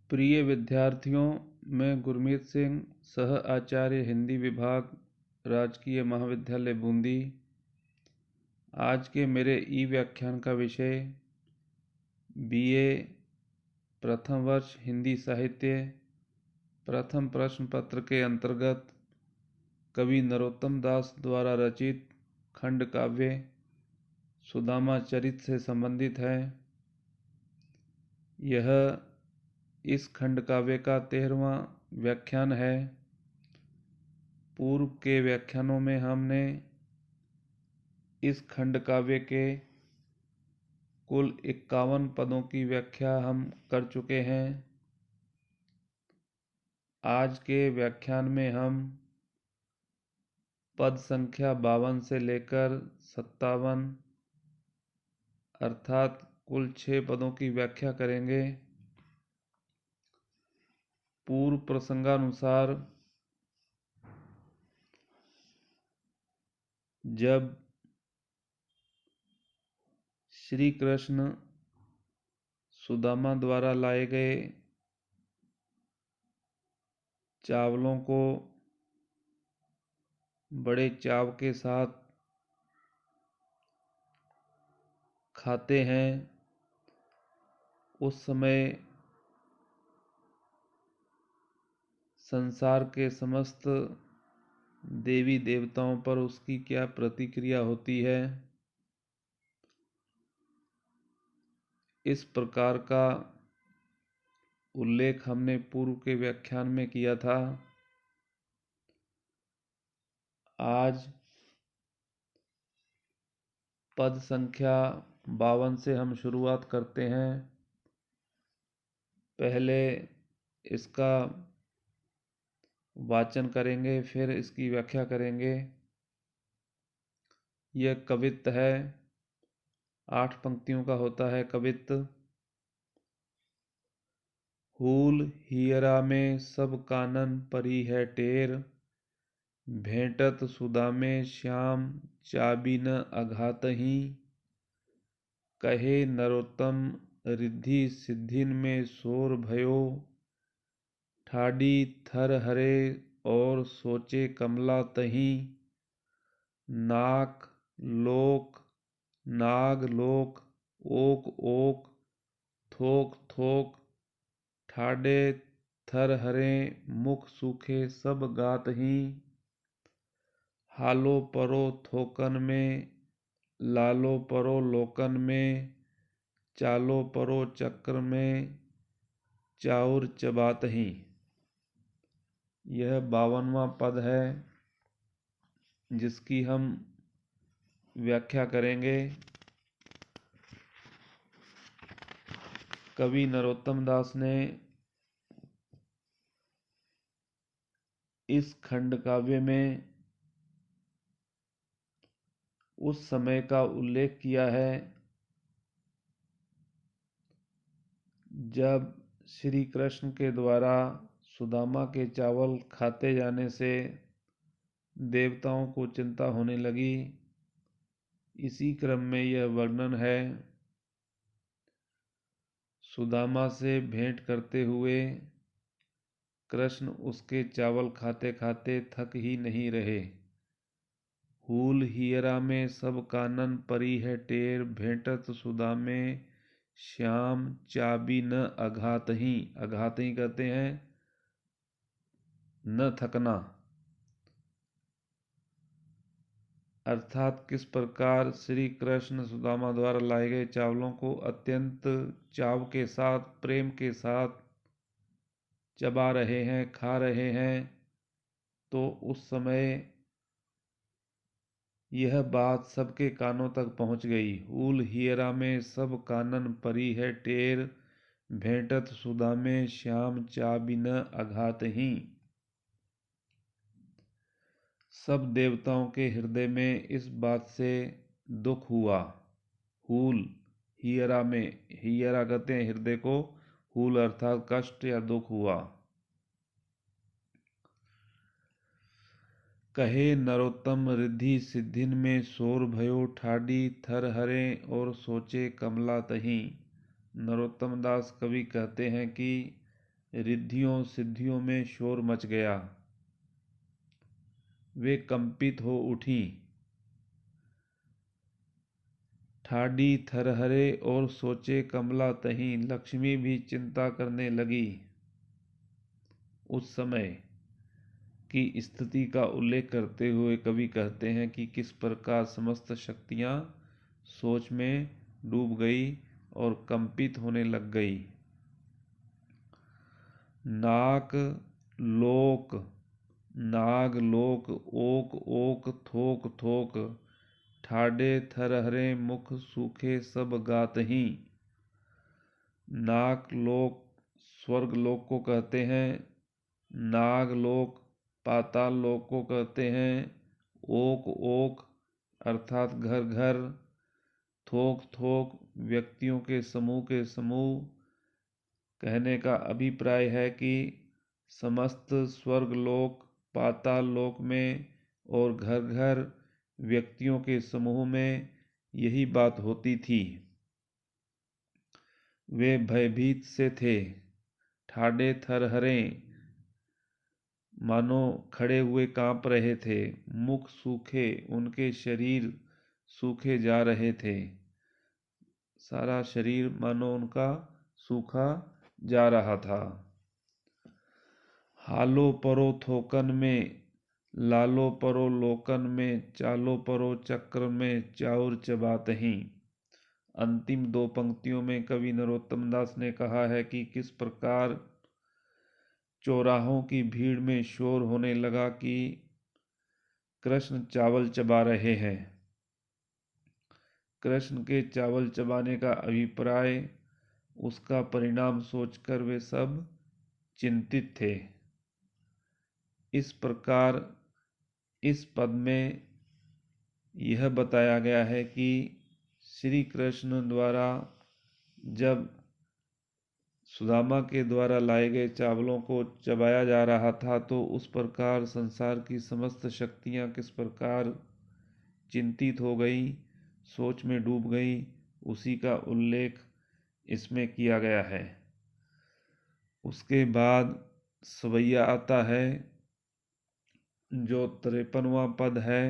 प्रिय विद्यार्थियों, मैं गुरमीत सिंह, सह आचार्य हिंदी विभाग, राजकीय महाविद्यालय बूंदी। आज के मेरे ई व्याख्यान का विषय BA प्रथम वर्ष हिंदी साहित्य प्रथम प्रश्न पत्र के अंतर्गत कवि नरोत्तम दास द्वारा रचित खंड काव्य सुदामा चरित से संबंधित है। यह इस खंड काव्य का 13वां व्याख्यान है। पूर्व के व्याख्यानों में हमने इस खंड काव्य के कुल 51 पदों की व्याख्या हम कर चुके हैं। आज के व्याख्यान में हम पद संख्या 52 से लेकर 57 अर्थात कुल 6 पदों की व्याख्या करेंगे। पूर्व प्रसंगानुसार जब श्री कृष्ण सुदामा द्वारा लाए गए चावलों को बड़े चाव के साथ खाते हैं, उस समय संसार के समस्त देवी देवताओं पर उसकी क्या प्रतिक्रिया होती है। इस प्रकार का उल्लेख हमने पूर्व के व्याख्यान में किया था। आज पद संख्या 52 से हम शुरुआत करते हैं। पहले इसका वाचन करेंगे, फिर इसकी व्याख्या करेंगे। यह कवित्त है, 8 पंक्तियों का होता है कवित्त। हूल हियरा में सब कानन परी है टेर, भेंटत सुदामे श्याम चाबी न अघातहि, कहे नरोत्तम रिद्धि सिद्धिन में शोर भयो, ठाडी थर हरे और सोचे कमला तही, नाक लोक नाग लोक ओक ओक थोक थोक, ठाडे थर हरे मुख सूखे सब गात ही, हालो परो थोकन में लालो परो लोकन में, चालो परो चक्र में चाउर चबात ही। यह 52वां पद है जिसकी हम व्याख्या करेंगे। कवि नरोत्तम दास ने इस खंड काव्य में उस समय का उल्लेख किया है जब श्री कृष्ण के द्वारा सुदामा के चावल खाते जाने से देवताओं को चिंता होने लगी। इसी क्रम में यह वर्णन है। सुदामा से भेंट करते हुए कृष्ण उसके चावल खाते खाते थक ही नहीं रहे। हूल हियरा में सब कानन परी है टेर, भेंटत सुदामे श्याम चाबी न अघातहि। अघातहि कहते हैं न थकना, अर्थात किस प्रकार श्री कृष्ण सुदामा द्वारा लाए गए चावलों को अत्यंत चाव के साथ, प्रेम के साथ चबा रहे हैं, खा रहे हैं। तो उस समय यह बात सबके कानों तक पहुंच गई। ऊल हियरा में सब कानन परी है टेर, भेंटत सुदामे श्याम चाबी न अघातहि। सब देवताओं के हृदय में इस बात से दुख हुआ। हूल हियरा में, हियरा कहते हैं हृदय को, हूल अर्थात कष्ट या दुख हुआ। कहे नरोत्तम रिद्धि सिद्धिन में शोर भयो, ठाडी थर हरे और सोचे कमला तही। नरोत्तम दास कवि कहते हैं कि रिद्धियों सिद्धियों में शोर मच गया। वे कंपित हो उठी, ठाडी थरहरे और सोचे कमला तहीं। लक्ष्मी भी चिंता करने लगी। उस समय की स्थिति का उल्लेख करते हुए कवि कहते हैं कि किस प्रकार समस्त शक्तियां सोच में डूब गई और कंपित होने लग गई। नाक लोक नाग लोक ओक ओक थोक थोक, ठाडे थरहरे मुख सूखे सब गातहीं। नाक लोक स्वर्ग लोक को कहते हैं, नाग लोक पाताल लोक को कहते हैं, ओक ओक अर्थात घर घर, थोक थोक व्यक्तियों के समूह। कहने का अभिप्राय है कि समस्त स्वर्ग लोक पाताल लोक में और घर घर व्यक्तियों के समूह में यही बात होती थी। वे भयभीत से थे। ठाडे थरहरे मानो खड़े हुए कांप रहे थे। मुख सूखे, उनके शरीर सूखे जा रहे थे। सारा शरीर मानो उनका सूखा जा रहा था। हालो परो थोकन में, लालो परो लोकन में, चालो परो चक्र में, चाउर चबातहीं। अंतिम दो पंक्तियों में कवि नरोत्तम दास ने कहा है कि किस प्रकार चौराहों की भीड़ में शोर होने लगा कि कृष्ण चावल चबा रहे हैं। कृष्ण के चावल चबाने का अभिप्राय, उसका परिणाम सोचकर वे सब चिंतित थे। इस प्रकार इस पद में यह बताया गया है कि श्री कृष्ण द्वारा जब सुदामा के द्वारा लाए गए चावलों को चबाया जा रहा था तो उस प्रकार संसार की समस्त शक्तियां किस प्रकार चिंतित हो गई, सोच में डूब गई, उसी का उल्लेख इसमें किया गया है। उसके बाद सवैया आता है जो 53वां पद है।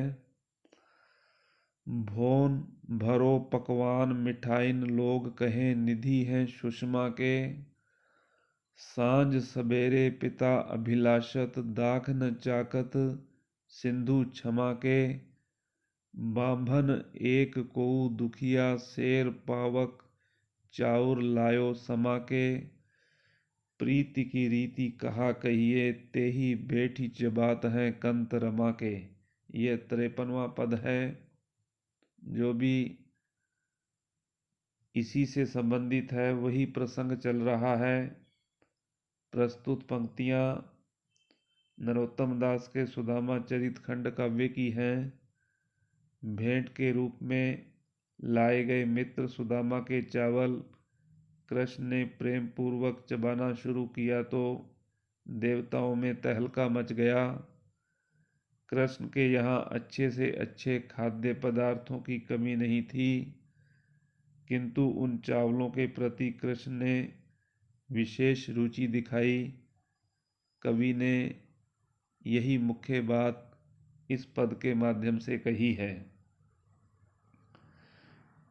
भोन भरो पकवान मिठाइन लोग कहें, निधि हैं सुषमा के। सांझ सबेरे पिता अभिलाषत, दाख न चाकत सिंधु क्षमा के। बांभन एक कोऊ दुखिया, शेर पावक चाउर लायो समा के। प्रीति की रीति कहा कहिए, तेही बैठी चबात हैं कंत रमा के। यह 53वां पद है जो भी इसी से संबंधित है, वही प्रसंग चल रहा है। प्रस्तुत पंक्तियां नरोत्तम दास के सुदामा चरित खंड काव्य की हैं। भेंट के रूप में लाए गए मित्र सुदामा के चावल कृष्ण ने प्रेम पूर्वक चबाना शुरू किया तो देवताओं में तहलका मच गया। कृष्ण के यहाँ अच्छे से अच्छे खाद्य पदार्थों की कमी नहीं थी, किंतु उन चावलों के प्रति कृष्ण ने विशेष रुचि दिखाई। कवि ने यही मुख्य बात इस पद के माध्यम से कही है।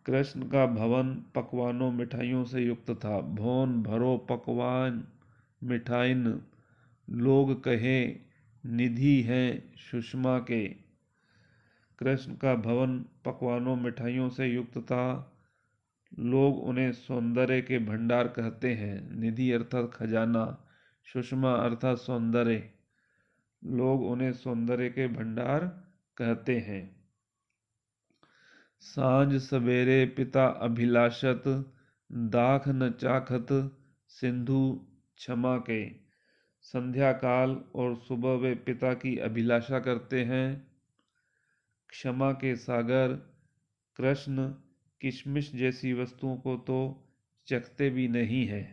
कृष्ण का भवन पकवानों मिठाइयों से युक्त था। भोन भरो पकवान मिठाइन लोग कहे, निधि हैं सुषमा के। कृष्ण का भवन पकवानों मिठाइयों से युक्त था। लोग उन्हें सौंदर्य के भंडार कहते हैं। निधि अर्थात खजाना, सुषमा अर्थात सौंदर्य। लोग उन्हें सौंदर्य के भंडार कहते हैं। सांझ सवेरे पिता अभिलाषत, दाख न चाखत सिंधु क्षमा के। संध्या काल और सुबह वे पिता की अभिलाषा करते हैं। क्षमा के सागर कृष्ण किशमिश जैसी वस्तुओं को तो चखते भी नहीं है।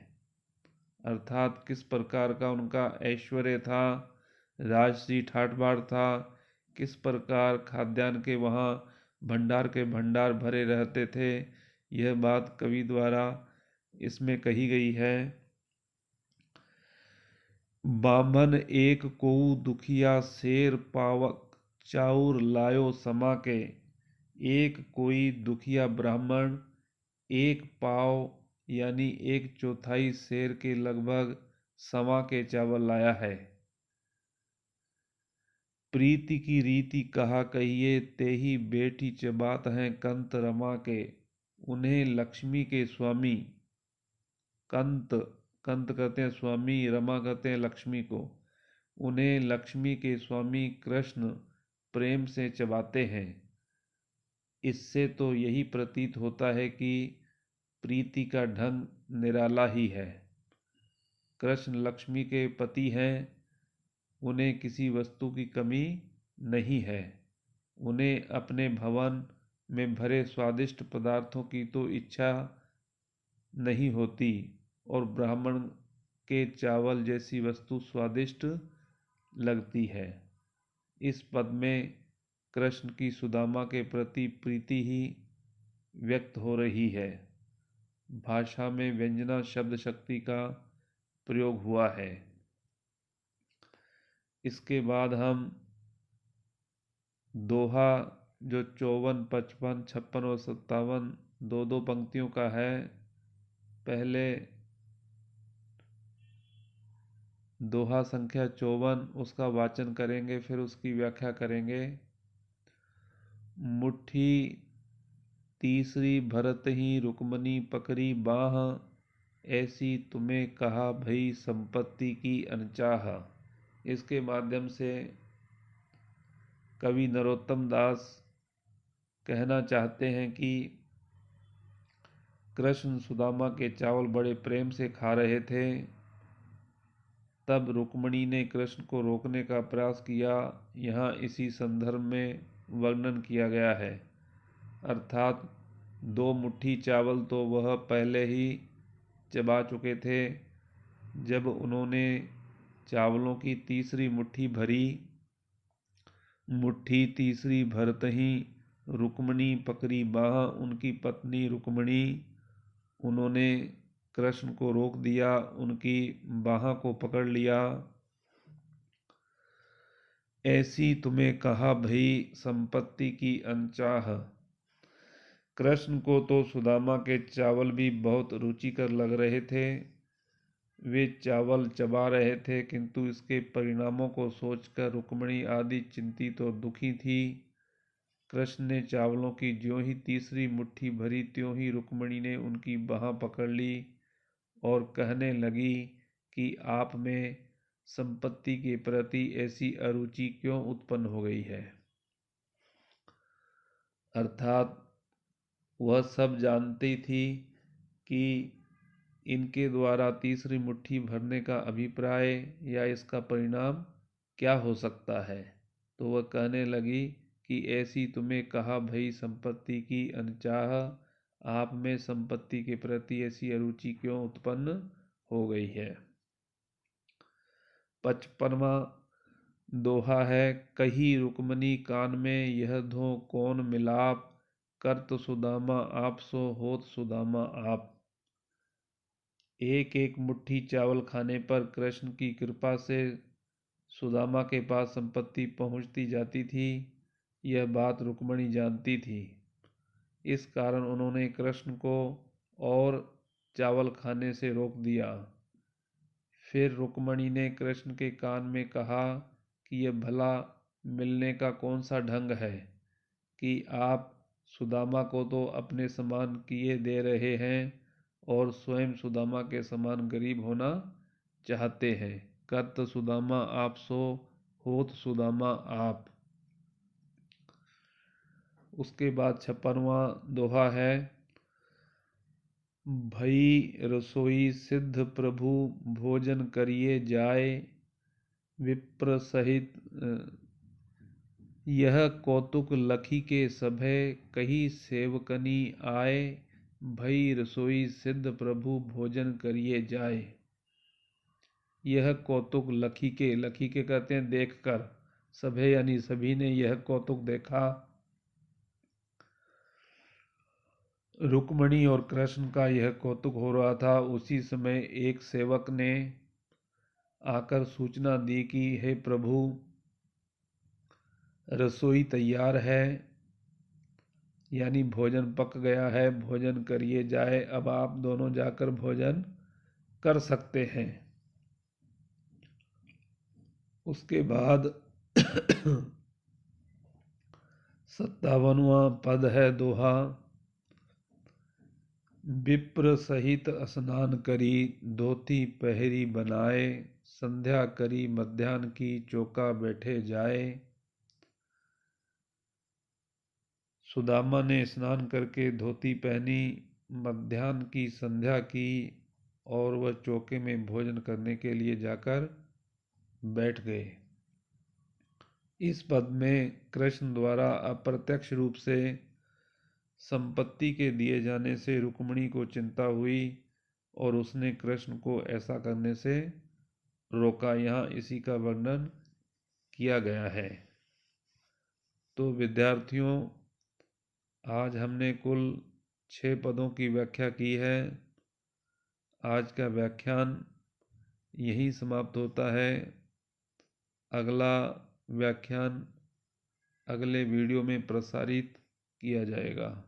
अर्थात किस प्रकार का उनका ऐश्वर्य था, राजसी ठाट बाट था, किस प्रकार खाद्यान्न के वहाँ भंडार के भंडार भरे रहते थे, यह बात कवि द्वारा इसमें कही गई है। बामन एक कोउ दुखिया शेर पावक चाउर लायो समा के। एक कोई दुखिया ब्राह्मण एक पाव यानी एक चौथाई शेर के लगभग समा के चावल लाया है। प्रीति की रीति कहा कहिए तेही बेटी चबात हैं कंत रमा के। उन्हें लक्ष्मी के स्वामी कंत कंत कहते हैं स्वामी, रमा कहते हैं लक्ष्मी को। उन्हें लक्ष्मी के स्वामी कृष्ण प्रेम से चबाते हैं। इससे तो यही प्रतीत होता है कि प्रीति का ढंग निराला ही है। कृष्ण लक्ष्मी के पति हैं, उन्हें किसी वस्तु की कमी नहीं है। उन्हें अपने भवन में भरे स्वादिष्ट पदार्थों की तो इच्छा नहीं होती, और ब्राह्मण के चावल जैसी वस्तु स्वादिष्ट लगती है। इस पद में कृष्ण की सुदामा के प्रति प्रीति ही व्यक्त हो रही है। भाषा में व्यंजना शब्द शक्ति का प्रयोग हुआ है। इसके बाद हम दोहा जो 54, 55, 56 और 57 दो पंक्तियों का है, पहले दोहा संख्या 54 उसका वाचन करेंगे, फिर उसकी व्याख्या करेंगे। मुट्ठी तीसरी भरत ही रुक्मणी पकड़ी बाह, ऐसी तुम्हें कहा भई संपत्ति की अनचाह। इसके माध्यम से कवि नरोत्तम दास कहना चाहते हैं कि कृष्ण सुदामा के चावल बड़े प्रेम से खा रहे थे। तब रुक्मणी ने कृष्ण को रोकने का प्रयास किया। यहाँ इसी संदर्भ में वर्णन किया गया है। अर्थात 2 मुट्ठी चावल तो वह पहले ही चबा चुके थे। जब उन्होंने चावलों की तीसरी मुट्ठी भरी, मुट्ठी तीसरी भरतही रुक्मणी पकड़ी बाह, उनकी पत्नी रुक्मणी, उन्होंने कृष्ण को रोक दिया, उनकी बाह को पकड़ लिया। ऐसी तुम्हें कहा भई संपत्ति की अनचाह। कृष्ण को तो सुदामा के चावल भी बहुत रुचिकर लग रहे थे। वे चावल चबा रहे थे, किंतु इसके परिणामों को सोचकर रुक्मणी आदि चिंतित और दुखी थी। कृष्ण ने चावलों की ज्यों ही तीसरी मुट्ठी भरी, त्यों ही रुक्मणी ने उनकी बाह पकड़ ली और कहने लगी कि आप में संपत्ति के प्रति ऐसी अरुचि क्यों उत्पन्न हो गई है। अर्थात वह सब जानती थी कि इनके द्वारा तीसरी मुट्ठी भरने का अभिप्राय या इसका परिणाम क्या हो सकता है। तो वह कहने लगी कि ऐसी तुम्हें कहा भई संपत्ति की अनचाह, आप में संपत्ति के प्रति ऐसी अरुचि क्यों उत्पन्न हो गई है। 55वां दोहा है, कही रुक्मणी कान में यह धो कौन मिलाप, करत सुदामा आप सो होत सुदामा आप। एक एक मुट्ठी चावल खाने पर कृष्ण की कृपा से सुदामा के पास संपत्ति पहुंचती जाती थी। यह बात रुक्मणी जानती थी। इस कारण उन्होंने कृष्ण को और चावल खाने से रोक दिया। फिर रुक्मणी ने कृष्ण के कान में कहा कि यह भला मिलने का कौन सा ढंग है कि आप सुदामा को तो अपने समान किए दे रहे हैं और स्वयं सुदामा के समान गरीब होना चाहते हैं। करत सुदामा आप सो होत सुदामा आप। उसके बाद 56वां दोहा है, भई रसोई सिद्ध प्रभु भोजन करिए जाए, विप्र सहित यह कौतुक लखी के सभे, कही सेवकनी आए, भई रसोई सिद्ध प्रभु भोजन करिए जाए। यह कौतुक लखी के कहते हैं देखकर, सभे यानी सभी ने यह कौतुक देखा। रुक्मणी और कृष्ण का यह कौतुक हो रहा था। उसी समय एक सेवक ने आकर सूचना दी कि हे प्रभु, रसोई तैयार है, यानी भोजन पक गया है, भोजन करिए जाए, अब आप दोनों जाकर भोजन कर सकते हैं। उसके बाद 57वां पद है दोहा। विप्र सहित स्नान करी, धोती पहरी बनाए, संध्या करी मध्याह्न की, चौका बैठे जाए। सुदामा ने स्नान करके धोती पहनी, मध्याह्न की संध्या की और वह चौके में भोजन करने के लिए जाकर बैठ गए। इस पद में कृष्ण द्वारा अप्रत्यक्ष रूप से संपत्ति के दिए जाने से रुक्मिणी को चिंता हुई और उसने कृष्ण को ऐसा करने से रोका। यहाँ इसी का वर्णन किया गया है। तो विद्यार्थियों, आज हमने कुल 6 पदों की व्याख्या की है। आज का व्याख्यान यहीं समाप्त होता है। अगला व्याख्यान अगले वीडियो में प्रसारित किया जाएगा।